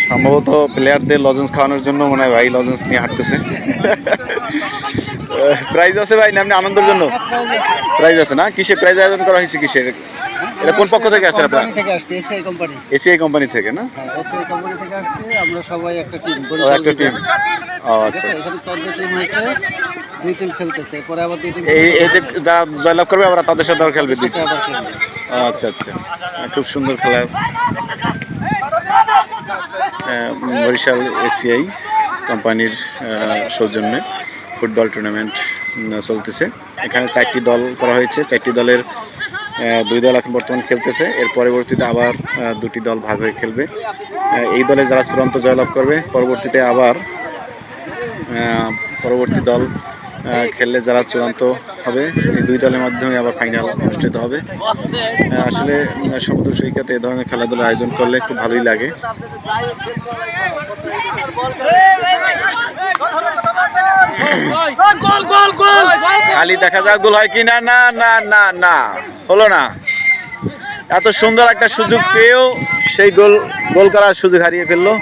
সম্ভবত প্লেয়ারদের লজেন্স খাওয়ানোর জন্য মনে হয় ভাই লজেন্স নিয়ে হাঁটতেছে। প্রাইজ আছে ভাই না এমনি আনন্দের জন্য? প্রাইজ আছে না? কিসে প্রাইজ আয়োজন করা হয়েছে কিসের? এটা কোন পক্ষ থেকে আসছে আপনারা? এসিআই কোম্পানি থেকে না? এসিআই কোম্পানি থেকে আসছে। আমরা সবাই একটা টিম, ও একটা টিম। ও আচ্ছা। এখানে 14 টিম হয়েছে, 2 টিম খেলতেছে, পরে আবার 2 টিম এই যে যা জয়লাভ করবে আবার তাদের সাথে আবার খেলবে দুই টিম। আবার খেলবে। আচ্ছা আচ্ছা, খুব সুন্দর খেলা। বরিশাল এসিআই কোম্পানির সৌজন্যে ফুটবল টুর্নামেন্ট চলতেছে। এখানে 4টি দল করা হয়েছে। 4টি দলের 2 দল এখন বর্তমান খেলতেছে। এর পরবর্তীতে আবার 2টি দল ভাগ হয়ে খেলবে। এই দলে যারা চূড়ান্ত জয়লাভ করবে পরবর্তীতে আবার পরবর্তী দল খেললে যারা চূড়ান্ত হবে এই 2 দলের মাধ্যমে আবার ফাইনাল অনুষ্ঠিত হবে। আসলে সমুদ্র সৈকতে এ ধরনের খেলাধুলার আয়োজন করলে খুব ভালোই লাগে। খালি দেখা যাক গোল হয় কি না। না না না না, হলো না। এত সুন্দর একটা সুযোগ পেয়েও সেই গোল করার সুযোগ হারিয়ে ফেললো।